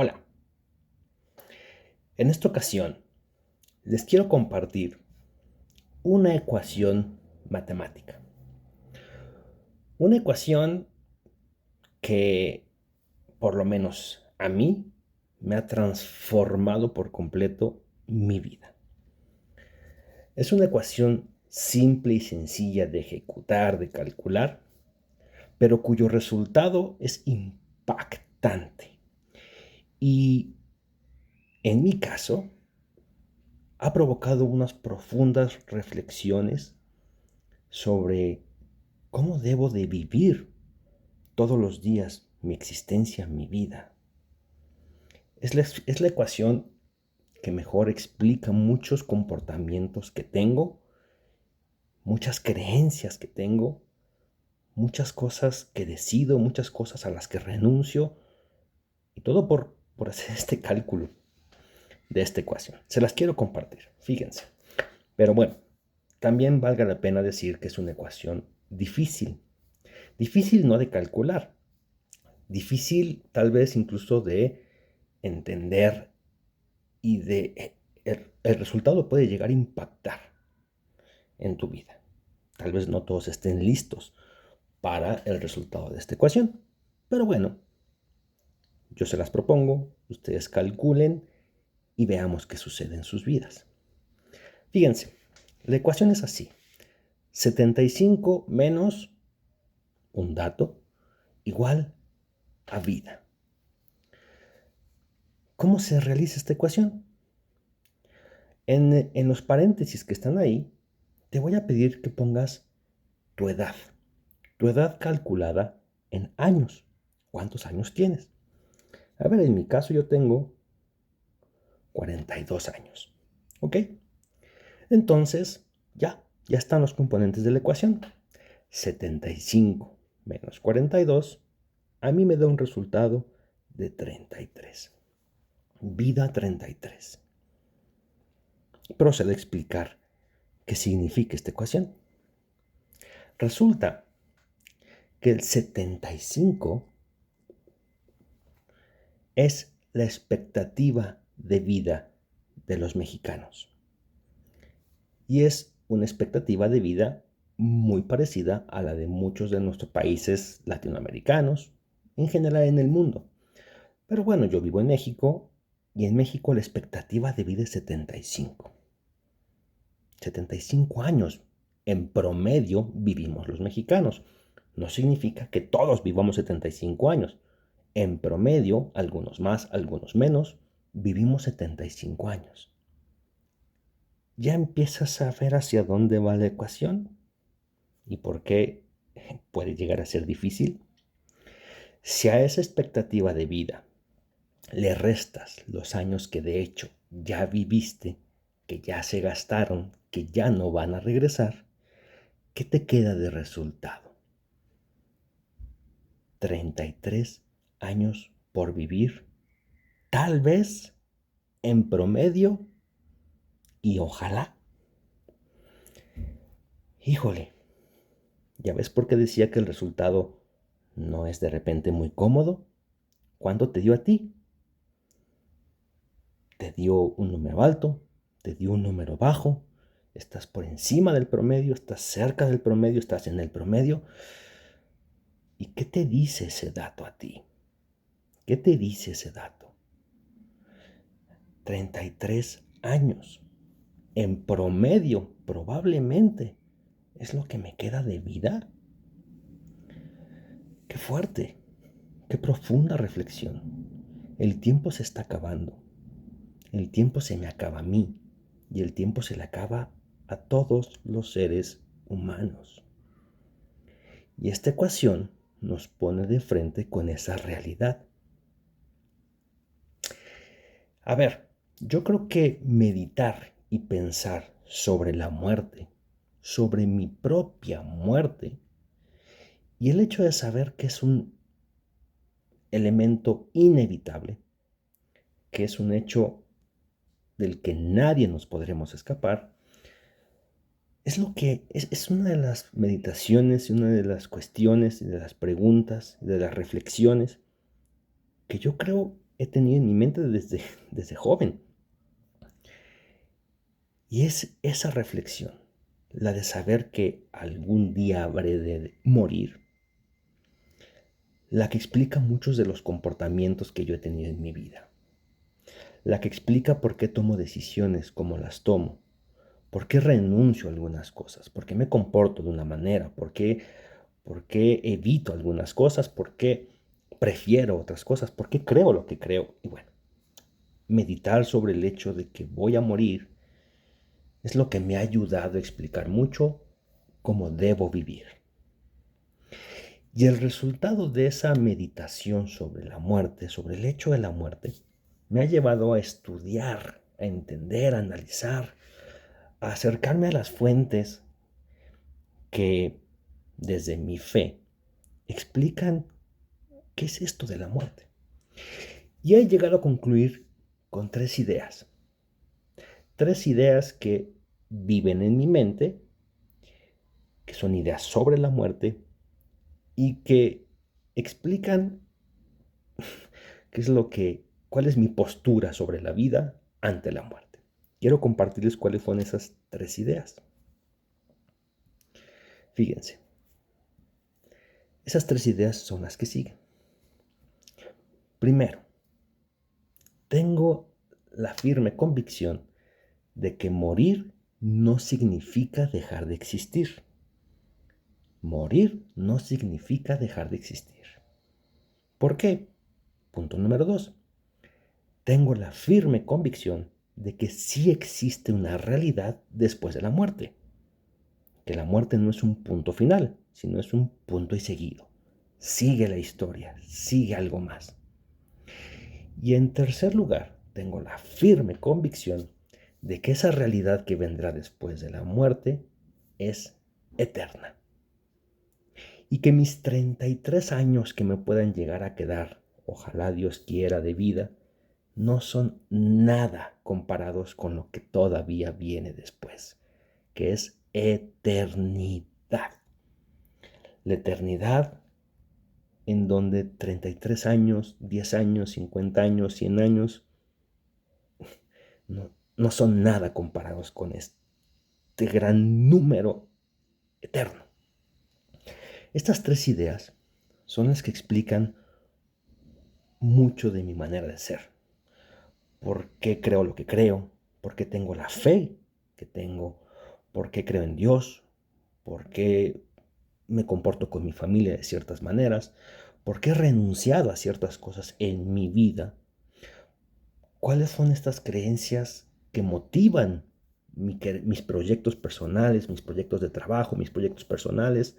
Hola, en esta ocasión les quiero compartir una ecuación matemática. Una ecuación que, por lo menos a mí, me ha transformado por completo mi vida. Es una ecuación simple y sencilla de ejecutar, de calcular, pero cuyo resultado es impactante. Y en mi caso, ha provocado unas profundas reflexiones sobre cómo debo de vivir todos los días mi existencia, mi vida. Es la ecuación que mejor explica muchos comportamientos que tengo, muchas creencias que tengo, muchas cosas que decido, muchas cosas a las que renuncio, y todo por hacer este cálculo de esta ecuación. Se las quiero compartir, fíjense. Pero bueno, también valga la pena decir que es una ecuación difícil. Difícil no de calcular, difícil tal vez incluso de entender y el resultado puede llegar a impactar en tu vida. Tal vez no todos estén listos para el resultado de esta ecuación, pero bueno, yo se las propongo, ustedes calculen y veamos qué sucede en sus vidas. Fíjense, la ecuación es así: 75 menos un dato igual a vida. ¿Cómo se realiza esta ecuación? En los paréntesis que están ahí, te voy a pedir que pongas tu edad calculada en años. ¿Cuántos años tienes? A ver, en mi caso yo tengo 42 años. ¿Ok? Entonces, ya están los componentes de la ecuación. 75 menos 42 a mí me da un resultado de 33. Vida 33. Procedo a explicar qué significa esta ecuación. Resulta que el 75 es la expectativa de vida de los mexicanos. Y es una expectativa de vida muy parecida a la de muchos de nuestros países latinoamericanos, en general en el mundo. Pero bueno, yo vivo en México y en México la expectativa de vida es 75. 75 años en promedio vivimos los mexicanos. No significa que todos vivamos 75 años. En promedio, algunos más, algunos menos, vivimos 75 años. ¿Ya empiezas a ver hacia dónde va la ecuación? ¿Y por qué puede llegar a ser difícil? Si a esa expectativa de vida le restas los años que de hecho ya viviste, que ya se gastaron, que ya no van a regresar, ¿qué te queda de resultado? 33 años por vivir, tal vez en promedio, y ojalá. Híjole, ¿ya ves por qué decía que el resultado no es de repente muy cómodo? ¿Cuánto te dio a ti? ¿Te dio un número alto? ¿Te dio un número bajo? ¿Estás por encima del promedio? ¿Estás cerca del promedio? ¿Estás en el promedio? ¿Y qué te dice ese dato a ti? ¿Qué te dice ese dato? 33 años. En promedio, probablemente, es lo que me queda de vida. Qué fuerte, qué profunda reflexión. El tiempo se está acabando. El tiempo se me acaba a mí y el tiempo se le acaba a todos los seres humanos. Y esta ecuación nos pone de frente con esa realidad. A ver, yo creo que meditar y pensar sobre la muerte, sobre mi propia muerte, y el hecho de saber que es un elemento inevitable, que es un hecho del que nadie nos podremos escapar, es una de las meditaciones y una de las cuestiones y de las preguntas y de las reflexiones que yo creo he tenido en mi mente desde joven. Y es esa reflexión, la de saber que algún día habré de morir, la que explica muchos de los comportamientos que yo he tenido en mi vida, la que explica por qué tomo decisiones como las tomo, por qué renuncio a algunas cosas, por qué me comporto de una manera, por qué evito algunas cosas, por qué prefiero otras cosas, por qué creo lo que creo. Y bueno, meditar sobre el hecho de que voy a morir es lo que me ha ayudado a explicar mucho cómo debo vivir. Y el resultado de esa meditación sobre la muerte, sobre el hecho de la muerte, me ha llevado a estudiar, a entender, a analizar, a acercarme a las fuentes que, desde mi fe, explican qué es esto de la muerte. Y he llegado a concluir con tres ideas que viven en mi mente, que son ideas sobre la muerte y que explican cuál es mi postura sobre la vida ante la muerte. Quiero compartirles cuáles son esas tres ideas. Fíjense, esas tres ideas son las que siguen. Primero, tengo la firme convicción de que morir no significa dejar de existir. Morir no significa dejar de existir. ¿Por qué? Punto número 2. Tengo la firme convicción de que sí existe una realidad después de la muerte. Que la muerte no es un punto final, sino es un punto y seguido. Sigue la historia, sigue algo más. Y en tercer lugar, tengo la firme convicción de que esa realidad que vendrá después de la muerte es eterna. Y que mis 33 años que me puedan llegar a quedar, ojalá Dios quiera, de vida, no son nada comparados con lo que todavía viene después, que es eternidad. La eternidad en donde 33 años, 10 años, 50 años, 100 años, no son nada comparados con este gran número eterno. Estas tres ideas son las que explican mucho de mi manera de ser. ¿Por qué creo lo que creo? ¿Por qué tengo la fe que tengo? ¿Por qué creo en Dios? ¿Por qué me comporto con mi familia de ciertas maneras? ¿Por qué he renunciado a ciertas cosas en mi vida? ¿Cuáles son estas creencias que motivan mis proyectos personales, mis proyectos de trabajo, mis proyectos personales?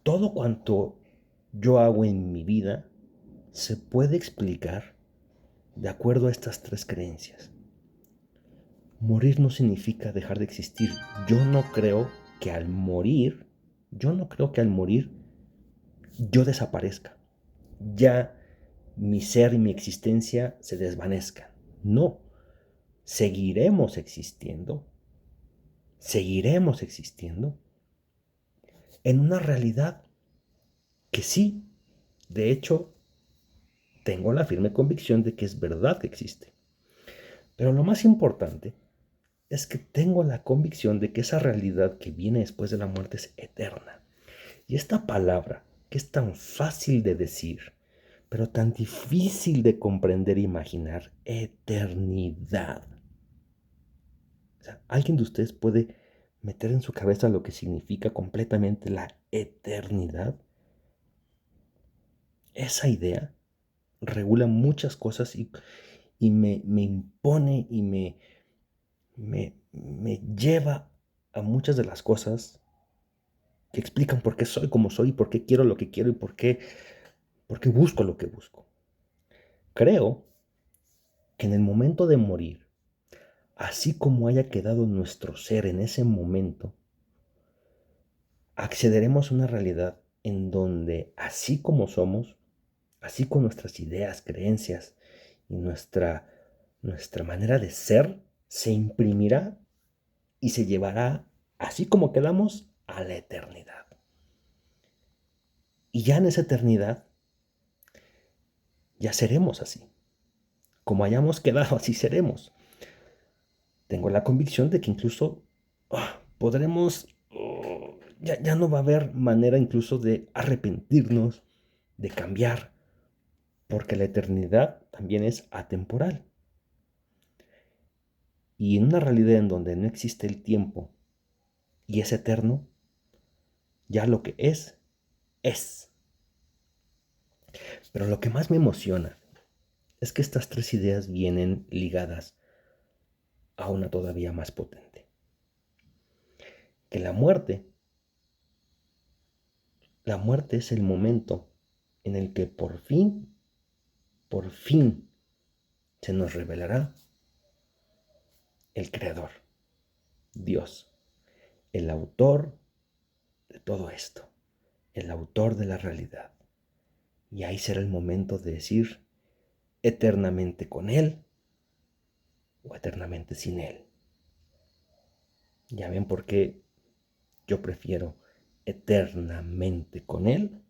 Todo cuanto yo hago en mi vida se puede explicar de acuerdo a estas tres creencias. Morir no significa dejar de existir. Yo no creo que al morir, yo no creo que al morir yo desaparezca. Ya mi ser y mi existencia se desvanezcan. No, seguiremos existiendo en una realidad que sí, de hecho, tengo la firme convicción de que es verdad que existe. Pero lo más importante es que tengo la convicción de que esa realidad que viene después de la muerte es eterna. Y esta palabra, que es tan fácil de decir, pero tan difícil de comprender e imaginar, eternidad. O sea, ¿alguien de ustedes puede meter en su cabeza lo que significa completamente la eternidad? Esa idea regula muchas cosas y me impone y me lleva a muchas de las cosas que explican por qué soy como soy, por qué quiero lo que quiero y por qué busco lo que busco. Creo que en el momento de morir, así como haya quedado nuestro ser en ese momento, accederemos a una realidad en donde, así como somos, así con nuestras ideas, creencias y nuestra manera de ser, se imprimirá y se llevará, así como quedamos, a la eternidad. Y ya en esa eternidad, ya seremos así. Como hayamos quedado, así seremos. Tengo la convicción de que incluso podremos, ya no va a haber manera incluso de arrepentirnos, de cambiar, porque la eternidad también es atemporal. Y en una realidad en donde no existe el tiempo y es eterno, ya lo que es, es. Pero lo que más me emociona es que estas tres ideas vienen ligadas a una todavía más potente. Que la muerte es el momento en el que por fin, se nos revelará el Creador, Dios, el autor de todo esto, el autor de la realidad. Y ahí será el momento de decir eternamente con Él o eternamente sin Él. Ya ven por qué yo prefiero eternamente con Él